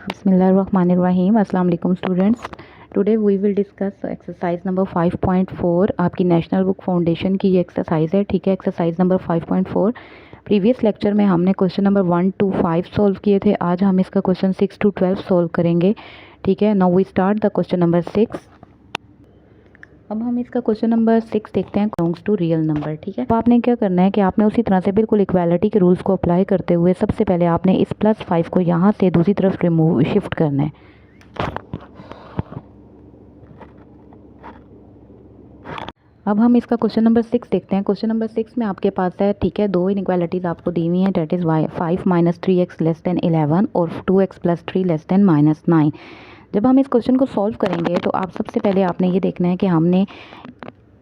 बिस्मिल्लाहिर्रहमानिर्रहीम। अस्सलाम वालेकुम students. Today we will discuss exercise number 5.4। आपकी नेशनल बुक फाउंडेशन की ये एक्सरसाइज है, ठीक है। Exercise number 5.4। प्रीवियस लेक्चर में हमने क्वेश्चन नंबर 1 to 5 सॉल्व किए थे। आज हम इसका क्वेश्चन 6 to 12 सॉल्व करेंगे, ठीक है। Now we start the question number 6। अब हम इसका क्वेश्चन नंबर 6 देखते हैं, बिलोंग्स टू रियल नंबर, ठीक है। तो आपने क्या करना है कि आपने उसी तरह से बिल्कुल इक्वालिटी के रूल्स को अप्लाई करते हुए सबसे पहले आपने इस +5 को यहाँ से दूसरी तरफ रिमूव शिफ्ट करना है। अब हम इसका क्वेश्चन नंबर 6 देखते हैं। क्वेश्चन नंबर 6 में आपके पास है, ठीक है, दो इनइक्वालिटीज़ आपको दी हुई हैं, डेट इज़ 5 - 3x < 11 और 2x + 3 < -9। जब हम इस क्वेश्चन को सॉल्व करेंगे तो आप सबसे पहले आपने ये देखना है कि हमने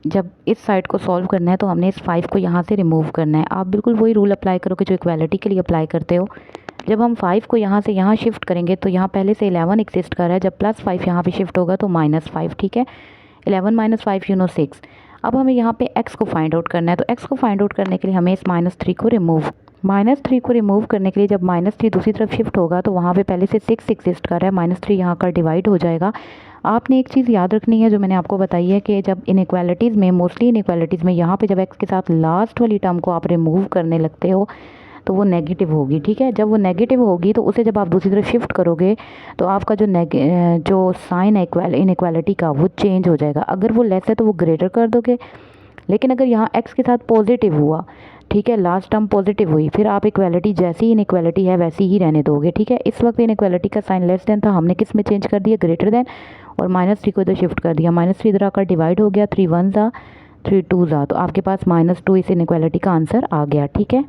जब इस साइड को सॉल्व करना है तो हमने इस 5 को यहाँ से रिमूव करना है। आप बिल्कुल वही रूल अप्लाई करोगे जो इक्वालिटी के लिए अप्लाई करते हो। जब हम 5 को यहाँ से यहाँ शिफ्ट करेंगे तो यहाँ पहले से 11 एग्जिस्ट कर रहा है, जब +5 यहाँ पे शिफ्ट होगा तो -5, ठीक है। 11 - 5 6। अब हमें यहाँ पे x को फाइंड आउट करना है, तो x को फाइंड आउट करने के लिए हमें इस -3 को रिमूव करने के लिए जब -3 दूसरी तरफ शिफ्ट होगा तो वहाँ पे पहले से 6 एग्जिस्ट कर रहा है, -3 यहाँ का डिवाइड हो जाएगा। आपने एक चीज़ याद रखनी है जो मैंने आपको बताई है कि जब इनइक्वालिटीज़ में, मोस्टली इनइक्वालिटीज़ में, यहाँ पे जब x के साथ लास्ट वाली टर्म को आप रिमूव करने लगते हो तो वो नेगेटिव होगी, ठीक है। जब वो नेगेटिव होगी तो उसे जब आप दूसरी तरफ शिफ्ट करोगे तो आपका जो साइन है इनइक्वालिटी का वो चेंज हो जाएगा। अगर वो लेस है तो वो ग्रेटर कर दोगे, लेकिन अगर यहाँ x के साथ पॉजिटिव हुआ, ठीक है, लास्ट टर्म पॉजिटिव हुई, फिर आप इक्वालिटी जैसी इनइक्वालिटी है वैसी ही रहने दोगे, ठीक है। इस वक्त इनइक्वालिटी का साइन लेस देन था, हमने किस में चेंज कर दिया, ग्रेटर देन, और -3 को इधर शिफ्ट कर दिया। -3 इधर आकर डिवाइड हो गया, 3 1 ज़ा 3 2 ज़ा, तो आपके पास -2 इस इनइक्वालिटी का आंसर आ गया, ठीक है।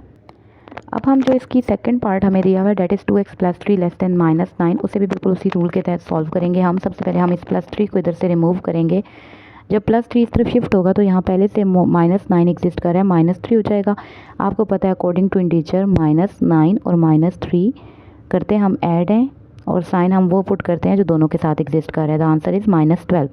अब हम जो इसकी सेकंड पार्ट हमें दिया हुआ है, डेट इज़ 2x + 3 < -9, उसे भी बिल्कुल उसी रूल के तहत सॉल्व करेंगे हम। सबसे पहले हम इस +3 को इधर से रिमूव करेंगे। जब +3 इस तरफ शिफ्ट होगा तो यहाँ पहले से -9 एग्जिस्ट कर रहा है, -3 हो जाएगा। आपको पता है अकॉर्डिंग टू इंटीजर -9 और -3 करते हम ऐड हैं और साइन हम वो पुट करते हैं जो दोनों के साथ एग्जिस्ट कर रहा है। The answer is -12।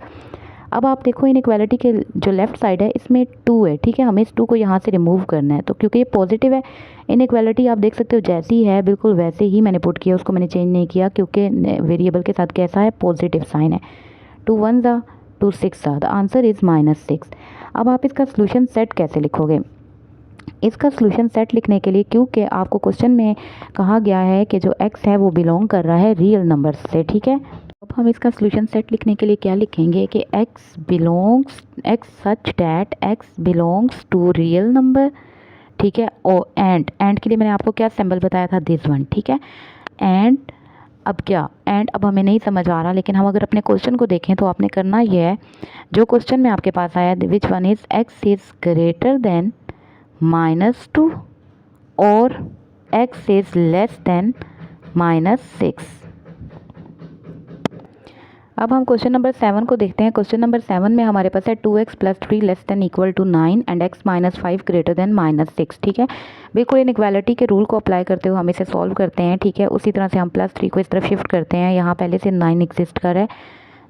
अब आप देखो इनइक्वालिटी के जो लेफ्ट साइड है इसमें 2 है, ठीक है। हमें इस 2 को यहाँ से रिमूव करना है, तो क्योंकि ये पॉजिटिव है, इनइक्वालिटी आप देख सकते हो जैसी है बिल्कुल वैसे ही मैंने पुट किया, उसको मैंने चेंज नहीं किया क्योंकि वेरिएबल के साथ कैसा है, पॉजिटिव साइन है। 2 1 ज़ा 2 6 ज़ा, द आंसर इज़ -6। अब आप इसका सोल्यूशन सेट कैसे लिखोगे? इसका सोल्यूशन सेट लिखने के लिए, क्योंकि आपको क्वेश्चन में कहा गया है कि जो x है वो बिलोंग कर रहा है रियल नंबर से, ठीक है। अब हम इसका सोल्यूशन सेट लिखने के लिए क्या लिखेंगे कि x such that x belongs to real number, ठीक है। और एंड के लिए मैंने आपको क्या सिंबल बताया था, दिस वन, ठीक है। एंड अब क्या, एंड अब हमें नहीं समझ आ रहा, लेकिन हम अगर अपने क्वेश्चन को देखें तो आपने करना ये है, जो क्वेश्चन में आपके पास आया, which one is x is greater then -2 और x इज़ लेस देन -6। अब हम क्वेश्चन नंबर 7 को देखते हैं। क्वेश्चन नंबर 7 में हमारे पास है 2x + 3 <= 9 and x - 5 greater than -6, ठीक है। बिल्कुल इनइक्वालिटी के रूल को अप्लाई करते हुए हम इसे सॉल्व करते हैं, ठीक है। उसी तरह से हम +3 को इस तरफ शिफ्ट करते हैं, यहाँ पहले से 9 एग्जिस्ट कर है,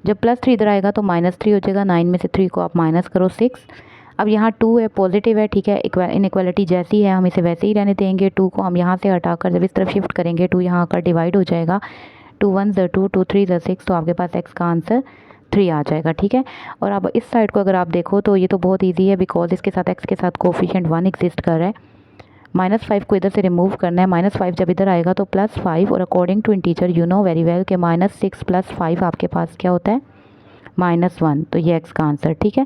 जब +3 इधर आएगा तो -3 हो जाएगा, 9 में से 3 को आप माइनस करो, 6। अब यहाँ 2 है, पॉजिटिव है, ठीक है। इनइक्वालिटी जैसी है हम इसे वैसे ही रहने देंगे। 2 को हम यहाँ से हटाकर जब इस तरफ शिफ्ट करेंगे 2 यहाँ आकर डिवाइड हो जाएगा, 2 1 ज़ा 2 2 3 ज़ा 6, तो आपके पास x का आंसर 3 आ जाएगा, ठीक है। और अब इस साइड को अगर आप देखो तो ये तो बहुत इजी है, बिकॉज इसके साथ x के साथ कोफिशिएंट 1 एग्जिस्ट कर रहा है। -5 को इधर से रिमूव करना है, -5 जब इधर आएगा तो +5, और according to integer you know very well कि -6 + 5 आपके पास क्या होता है, -1, तो ये x का आंसर, ठीक है।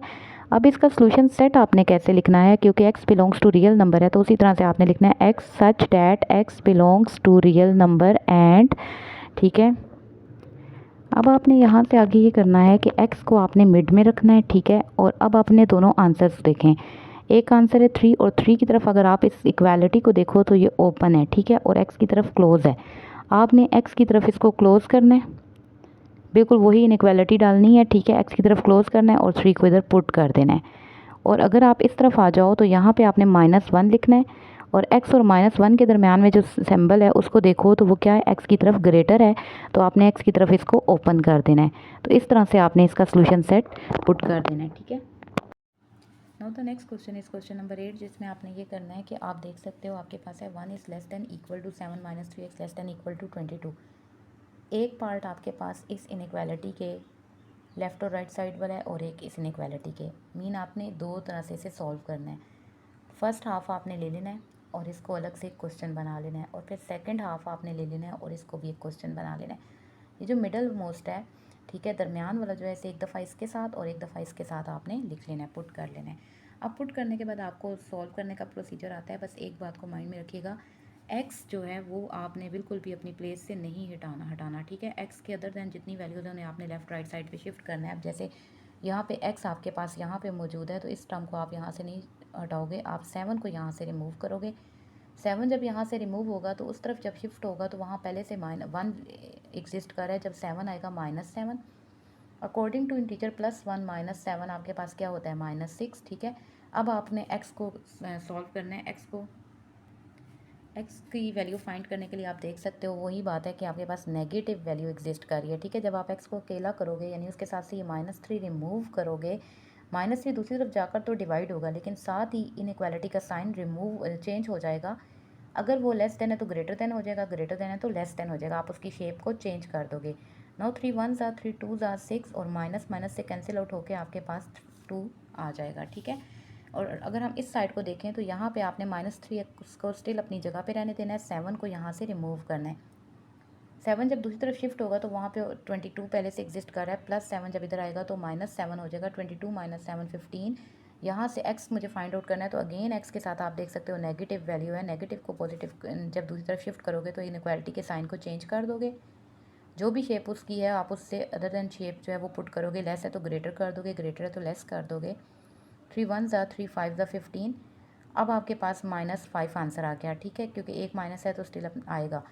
अब इसका सोल्यूशन सेट आपने कैसे लिखना है, क्योंकि x belongs to real number है तो उसी तरह से आपने लिखना है x such that x belongs to real number and, ठीक है। अब आपने यहाँ से आगे ये करना है कि x को आपने मिड में रखना है, ठीक है। और अब आपने दोनों आंसर्स देखें, एक आंसर है 3 और 3 की तरफ अगर आप इस इक्वालिटी को देखो तो ये ओपन है, ठीक है, और x की तरफ क्लोज़ है। आपने x की तरफ इसको क्लोज़ करना है, बिल्कुल वही इनइक्वालिटी डालनी है, ठीक है। x की तरफ क्लोज़ करना है और 3 को इधर पुट कर देना है। और अगर आप इस तरफ आ जाओ तो यहाँ पे आपने -1 लिखना है, और x और -1 के दरमियान में जो सिंबल है उसको देखो तो वो क्या है, x की तरफ ग्रेटर है, तो आपने x की तरफ इसको ओपन कर देना है। तो इस तरह से आपने इसका सोल्यूशन सेट पुट कर देना है, ठीक है। Now the next question is question number 8, जिसमें आपने ये करना है कि आप देख सकते हो आपके पास है 1 is less than equal to 7 - 3x <= 22। एक पार्ट आपके पास इस इनइक्वालिटी के लेफ़्ट और राइट साइड वाला है और एक इस इनइक्वालिटी के। मीन आपने दो तरह से इसे सॉल्व करना है। फर्स्ट हाफ आपने ले लेना है और इसको अलग से एक क्वेश्चन बना लेना है, और फिर सेकंड हाफ आपने ले लेना है और इसको भी एक क्वेश्चन बना लेना है। ये जो मिडल मोस्ट है, ठीक है, दरमियान वाला जो है, इसे एक दफ़ा इसके साथ और एक दफ़ा इसके साथ आपने लिख लेना है, पुट कर लेना है। अब पुट करने के बाद आपको सॉल्व करने का प्रोसीजर आता है। बस एक बात को माइंड में रखिएगा, एक्स जो है वो आपने बिल्कुल भी अपनी प्लेस से नहीं हटाना, ठीक है। एक्स के अदर दैन जितनी वैल्यूज़ हैं उन्हें आपने लेफ़्ट राइट साइड पे शिफ्ट करना है। अब जैसे यहाँ पे एक्स आपके पास यहाँ पे मौजूद है, तो इस टर्म को आप यहाँ से नहीं हटाओगे, आप 7 को यहाँ से रिमूव करोगे। 7 जब यहाँ से रिमूव होगा तो उस तरफ जब शिफ्ट होगा तो वहाँ पहले से -1 एग्जिस्ट कर रहा है। जब 7 आएगा -7, अकॉर्डिंग टू इंटीजर +1 -7 आपके पास क्या होता है -6, ठीक है। अब आपने एक्स को सॉल्व करना है। एक्स की वैल्यू फाइंड करने के लिए आप देख सकते हो वही बात है कि आपके पास नेगेटिव वैल्यू एग्जिस्ट कर रही है, ठीक है। जब आप एक्स को अकेला करोगे यानी उसके साथ से ये -3 रिमूव करोगे, -3 दूसरी तरफ जाकर तो डिवाइड होगा, लेकिन साथ ही इनइक्वालिटी का साइन चेंज हो जाएगा। अगर वो लेस देन है तो ग्रेटर देन हो जाएगा, ग्रेटर देन है तो लेस देन हो जाएगा। आप उसकी शेप को चेंज कर दोगे। 3 1s are 3 2s are 6 और माइनस माइनस से कैंसिल आउट होकर आपके पास 2 आ जाएगा, ठीक है। और अगर हम इस साइड को देखें तो यहाँ पे आपने -3 को स्टिल अपनी जगह पे रहने देना है, 7 को यहाँ से रिमूव करना है। 7 जब दूसरी तरफ शिफ्ट होगा तो वहाँ पे 22 पहले से एग्जिस्ट कर रहा है, +7 जब इधर आएगा तो -7 हो जाएगा। 22 - 7 15। यहाँ से x मुझे फाइंड आउट करना है, तो अगेन x के साथ आप देख सकते हो नेगेटिव वैल्यू है। नेगेटिव को पॉजिटिव जब दूसरी तरफ शिफ्ट करोगे तो इनइक्वालिटी के साइन को चेंज कर दोगे। जो भी शेप उसकी है आप उससे अदर देन शेप जो है वो पुट करोगे। लेस है तो ग्रेटर कर दोगे, ग्रेटर है तो लेस कर दोगे। 3 1s are 3 5s are 15। अब आपके पास -5 आंसर आ गया, ठीक है, क्योंकि एक माइनस है तो स्टिल आएगा।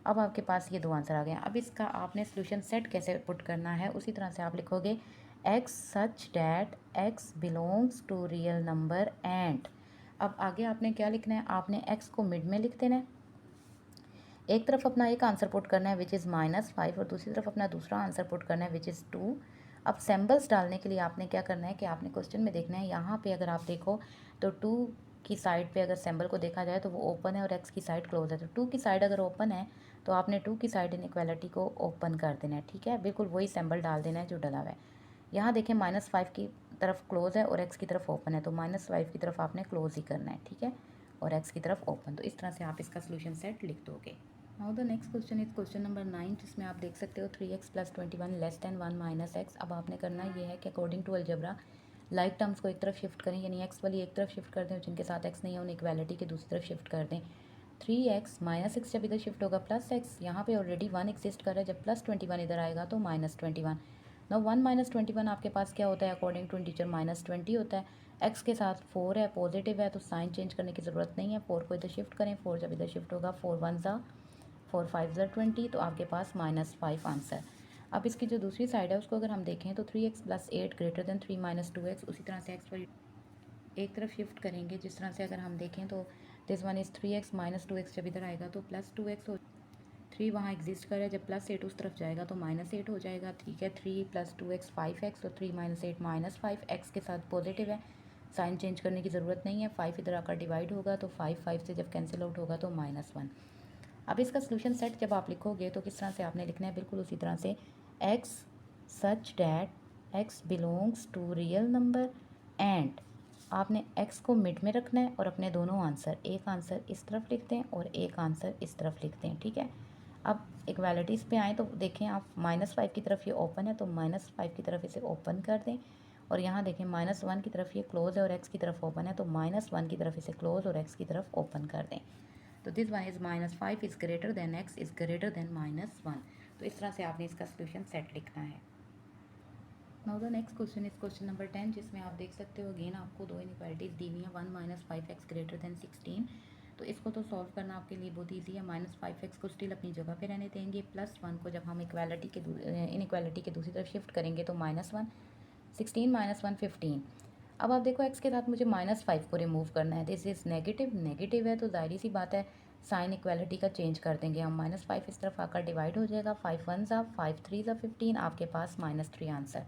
अब आपके पास ये 2 आंसर आ गए। अब इसका आपने सोल्यूशन सेट कैसे पुट करना है, उसी तरह से आप लिखोगे x such that x belongs to real number and. अब आगे आपने क्या लिखना है, आपने x को मिड में लिख देना है। एक तरफ अपना एक आंसर पुट करना है विच इज़ -5 और दूसरी तरफ अपना दूसरा आंसर पुट करना है विच इज़ 2। अब सिंबल्स डालने के लिए आपने क्या करना है कि आपने क्वेश्चन में देखना है, यहाँ पे अगर आप देखो तो 2 की साइड पे अगर सिंबल को देखा जाए तो वो ओपन है और x की साइड क्लोज है। तो 2 की साइड अगर ओपन है तो आपने 2 की साइड इनइक्वालिटी को ओपन कर देना है, ठीक है। बिल्कुल वही सिंबल डाल देना है जो डला हुआ है। यहाँ देखें -5 की तरफ क्लोज है और x की तरफ ओपन है, तो -5 की तरफ आपने क्लोज ही करना है, ठीक है, और x की तरफ ओपन। तो इस तरह से आप इसका सोल्यूशन सेट लिख दोगे। Now the next question is question number 9, जिसमें आप देख सकते हो 3x + 21 लेस देन 1 - x। अब आपने करना ये है कि according to algebra like terms को एक तरफ शिफ्ट करें, यानी x वाली एक तरफ शिफ्ट कर दें और जिनके साथ x नहीं है उन इक्वालिटी के दूसरी तरफ शिफ्ट कर दें। 3x -6 जब इधर शिफ्ट होगा +x, यहाँ पे ऑलरेडी 1 एग्जिस्ट कर रहा है, जब +21 इधर आएगा तो -21। ना 1 - 21 आपके पास क्या होता है, अकॉर्डिंग टू टीचर -20 होता है। x के साथ 4 है, पॉजिटिव है, तो साइन चेंज करने की ज़रूरत नहीं है। 4 को इधर शिफ्ट करें, 4 जब इधर शिफ्ट होगा 4 1s are 4 5s are 20, तो आपके पास -5 आंसर। अब इसकी जो दूसरी साइड है उसको अगर हम देखें तो 3x + 8 ग्रेटर देन 3 - 2x। उसी तरह से x पर एक तरफ शिफ्ट करेंगे, जिस तरह से अगर हम देखें तो this one is 3x - 2x। जब इधर आएगा तो +2x हो, 3 वहाँ एग्जिस्ट कर रहा है, जब +8 उस तरफ जाएगा तो -8 हो जाएगा, ठीक है। 3 + 2x 5x और 3 - 8 -5। x के साथ पॉजिटिव है, साइन चेंज करने की ज़रूरत नहीं है। 5 इधर आकर डिवाइड होगा तो 5 से जब कैंसिल आउट होगा तो -1। अब इसका सोल्यूशन सेट जब आप लिखोगे तो किस तरह से आपने लिखना है, बिल्कुल उसी तरह से x such that x belongs to real number and आपने x को मिड में रखना है और अपने दोनों आंसर, एक आंसर इस तरफ लिखते हैं और एक आंसर इस तरफ लिखते हैं, ठीक है। अब इक्वालिटीज़ पे आएँ तो देखें आप -5 की तरफ ये ओपन है तो -5 की तरफ इसे ओपन कर दें, और यहाँ देखें -1 की तरफ ये क्लोज़ है और x की तरफ ओपन है, तो -1 की तरफ इसे क्लोज़ और x की तरफ ओपन कर दें। तो this one is -5 is greater then x is greater then -1। तो इस तरह से आपने इसका सोल्यूशन सेट लिखना है। Now the next question is question number 10, जिसमें आप देख सकते हो अगेन आपको दो इनइक्वालिटीज़ दी हुई हैं, 1 - 5x ग्रेटर देन 16। तो इसको तो सॉल्व करना आपके लिए बहुत ईजी है। -5x को स्टिल अपनी जगह पे रहने देंगे, +1 को जब हम इक्वालिटी के इनइक्वालिटी के दूसरी तरफ शिफ्ट करेंगे तो -1, 16 - 1 15। अब आप देखो x के साथ मुझे -5 को रिमूव करना है, दिस इज़ नेगेटिव है, तो जाहिर सी बात है साइन इक्वालिटी का चेंज कर देंगे हम। -5 इस तरफ आकर डिवाइड हो जाएगा, 5 1s are 5 3s are 15, आपके पास -3 आंसर।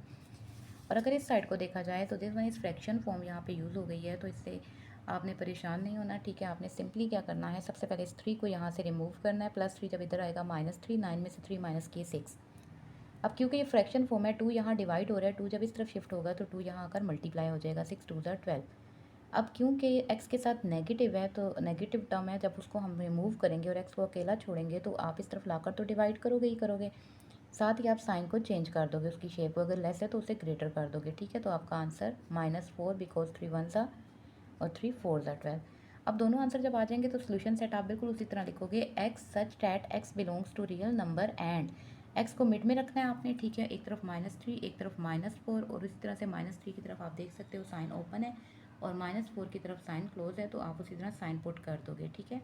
और अगर इस साइड को देखा जाए तो this one is fraction form यहाँ पे यूज़ हो गई है, तो इससे आपने परेशान नहीं होना, ठीक है। आपने सिंपली क्या करना है, सबसे पहले इस 3 को यहाँ से रिमूव करना है, +3 जब इधर आएगा -3, 9 में से 3 माइनस किए 6। अब क्योंकि ये फ्रैक्शन फॉर्म है, 2 यहाँ डिवाइड हो रहा है, 2 जब इस तरफ शिफ्ट होगा तो 2 यहाँ आकर मल्टीप्लाई हो जाएगा, 6 2 12। अब क्योंकि x के साथ नेगेटिव है तो नेगेटिव टर्म है, जब उसको हम रिमूव करेंगे और x को अकेला छोड़ेंगे तो आप इस तरफ लाकर तो डिवाइड करोगे ही करोगे, साथ ही आप साइन को चेंज कर दोगे, उसकी शेप को अगर लेस है तो उसे ग्रेटर कर दोगे, ठीक है। तो आपका आंसर -4 बिकॉज 3 1 सा और 3 4 सा 12। अब दोनों आंसर जब आ जाएंगे तो सोल्यूशन सेट आप बिल्कुल उसी तरह लिखोगे, x such that x belongs to real number and x को मिड में रखना है आपने, ठीक है। एक तरफ -3 एक तरफ -4 और इसी तरह से -3 की तरफ आप देख सकते हो साइन ओपन है और -4 की तरफ साइन क्लोज है, तो आप उसी तरह साइन पुट कर दोगे, ठीक है।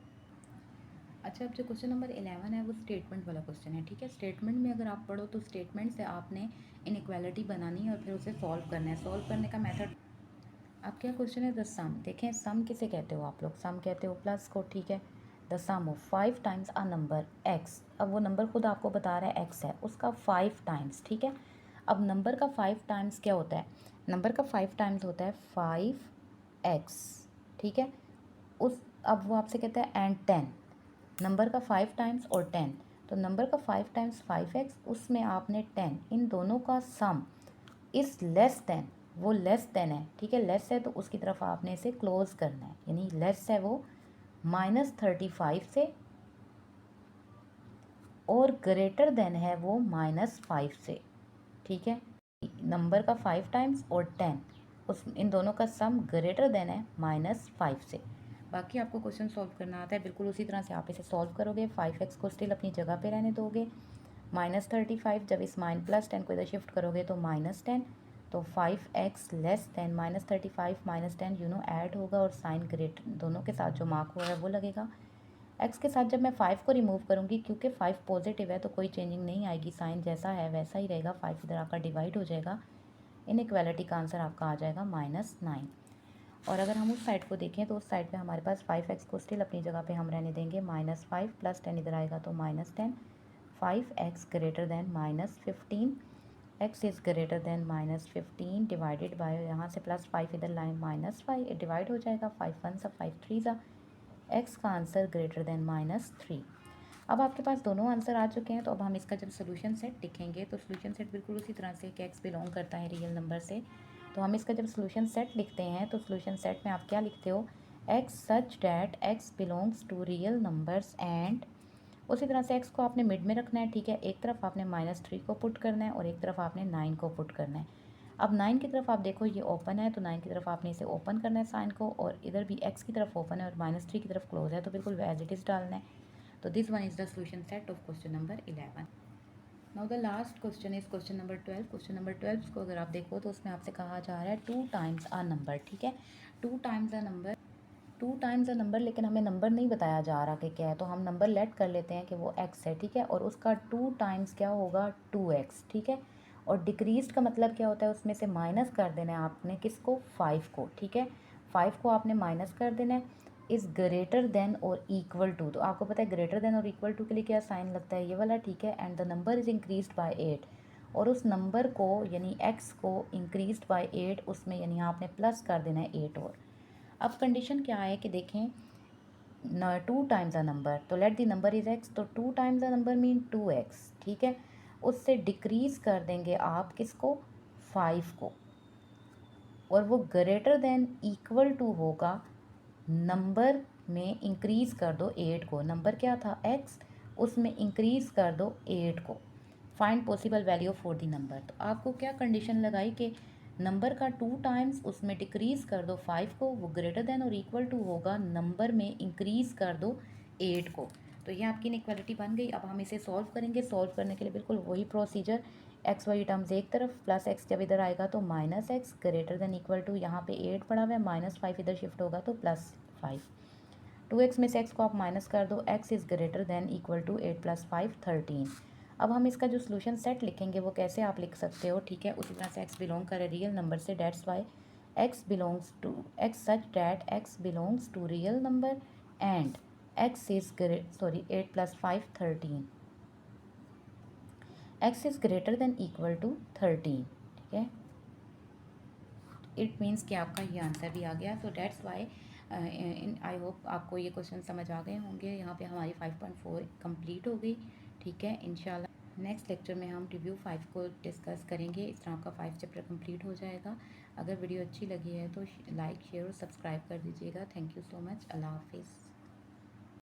अच्छा, अब जो क्वेश्चन नंबर 11 है वो स्टेटमेंट वाला क्वेश्चन है, ठीक है। स्टेटमेंट में अगर आप पढ़ो तो स्टेटमेंट से आपने इनइक्वालिटी बनानी है और फिर उसे सॉल्व करना है। सॉल्व करने का मेथड, अब क्या क्वेश्चन है, द सम। देखें सम किसे कहते हो आप लोग, सम कहते हो प्लस को, ठीक है। The sum of 5 times a number x, अब वो नंबर खुद आपको बता रहा है x है, उसका 5 टाइम्स, ठीक है। अब नंबर का 5 टाइम्स क्या होता है, नंबर का 5 टाइम्स होता है 5x, ठीक है। उस अब वो आपसे कहता है एंड 10, नंबर का 5 टाइम्स और 10, तो नंबर का 5 टाइम्स 5x, उसमें आपने 10, इन दोनों का सम इस लेस देन, वो लेस देन है, ठीक है। लेस है तो उसकी तरफ आपने इसे क्लोज करना है, यानी लेस है वो -35 से और ग्रेटर देन है वो -5 से, ठीक है। नंबर का 5 टाइम्स और 10, उस इन दोनों का सम ग्रेटर देन है -5 से। बाकी आपको क्वेश्चन सॉल्व करना आता है, बिल्कुल उसी तरह से आप इसे सॉल्व करोगे। 5x को स्टिल अपनी जगह पे रहने दोगे, -35 जब इस +10 को इधर शिफ्ट करोगे तो -10, तो 5x लेस देन -35 -10 ऐड होगा और साइन ग्रेट दोनों के साथ जो मार्क हुआ है वो लगेगा। x के साथ जब मैं 5 को रिमूव करूँगी, क्योंकि 5 पॉजिटिव है तो कोई चेंजिंग नहीं आएगी, साइन जैसा है वैसा ही रहेगा, 5 इधर आकर डिवाइड हो जाएगा, इनइक्वालिटी का आंसर आपका आ जाएगा -9। और अगर हम उस साइड को देखें तो उस साइड पे हमारे पास 5x को स्टिल अपनी जगह पे हम रहने देंगे, -5 + 10 इधर आएगा तो -10, 5x greater than -15, x is greater then -15 divided by, यहाँ से +5 इधर लाइन -5 डिवाइड हो जाएगा, 5 1 सा 5 3 सा, x का आंसर ग्रेटर देन -3। अब आपके पास दोनों आंसर आ चुके हैं, तो अब हम इसका जब सोल्यूशन सेट लिखेंगे तो सोल्यूशन सेट बिल्कुल उसी तरह से कि x बिलोंग करता है रियल नंबर से, तो हम इसका जब सोल्यूशन सेट लिखते हैं तो सोल्यूशन सेट में आप क्या लिखते हो, x such that x belongs to real numbers and, उसी तरह से x को आपने मिड में रखना है, ठीक है। एक तरफ आपने -3 को पुट करना है और एक तरफ आपने 9 को पुट करना है। अब 9 की तरफ आप देखो ये ओपन है, तो 9 की तरफ आपने इसे ओपन करना है साइन को, और इधर भी x की तरफ ओपन है और -3 की तरफ क्लोज है, तो बिल्कुल एज इट इज़ डालना है। तो this one is the solution set of question number 11। Now the last question is question number 12। Question number 12 को अगर आप देखो तो उसमें आपसे कहा जा रहा है 2 टाइम्स अ नंबर, ठीक है। 2 times a number, 2 times a number, लेकिन हमें नंबर नहीं बताया जा रहा कि क्या है, तो हम नंबर लेट कर लेते हैं कि वो x है, ठीक है। और उसका 2 टाइम्स क्या होगा, 2x, ठीक है। और डिक्रीज का मतलब क्या होता है, उसमें से माइनस कर देना है आपने किसको, 5 को, ठीक है। 5 को आपने माइनस कर देना है, इज़ ग्रेटर देन और इक्वल टू, तो आपको पता है ग्रेटर देन और इक्वल टू के लिए क्या साइन लगता है, ये वाला, ठीक है। And the number is increased by 8, और उस नंबर को यानी x को इंक्रीज्ड बाय 8, उसमें यानी आपने प्लस कर देना है 8 और। अब कंडीशन क्या है कि देखें, 2 टाइम्स अ नंबर, तो let the number is x, तो 2 times a number mean 2x, ठीक है। उससे डिक्रीज कर देंगे आप किसको, 5 को, और वो ग्रेटर देन इक्वल टू होगा, नंबर में इंक्रीज कर दो 8 को, नंबर क्या था x, उसमें इंक्रीज कर दो 8 को, find possible value for the number. तो आपको क्या कंडीशन लगाई कि नंबर का 2 टाइम्स, उसमें डिक्रीज कर दो 5 को, वो ग्रेटर देन और इक्वल टू होगा, नंबर में इंक्रीज कर दो 8 को। तो ये आपकी इनइक्वालिटी बन गई। अब हम इसे सॉल्व करेंगे। सॉल्व करने के लिए बिल्कुल वही प्रोसीजर, एक्स वाई टर्म्स एक तरफ, प्लस एक्स जब इधर आएगा तो -x greater than equal to, यहाँ पे 8 पड़ा हुआ है, -5 इधर शिफ्ट होगा तो +5, 2x में से x को आप माइनस कर दो, x is greater than equal to 8 + 5 13। अब हम इसका जो सोल्यूशन सेट लिखेंगे वो कैसे आप लिख सकते हो, ठीक है। उसी तरह से x बिलोंग करे रियल नंबर से, that's why x belongs to, x such that x belongs to real number and x is 8 + 5 13, x is greater than equal to 13, ठीक है। इट मीन्स कि आपका ये आंसर भी आ गया। So that's why I hope आपको ये क्वेश्चन समझ आ गए होंगे। यहाँ पे हमारी 5.4 कंप्लीट हो गई। ठीक है, इंशाल्लाह नेक्स्ट लेक्चर में हम रिव्यू 5 को डिस्कस करेंगे। इस तरह का 5 चैप्टर कंप्लीट हो जाएगा। अगर वीडियो अच्छी लगी है तो लाइक, शेयर और सब्सक्राइब कर दीजिएगा। Thank you so much. अल्लाह हाफिज़।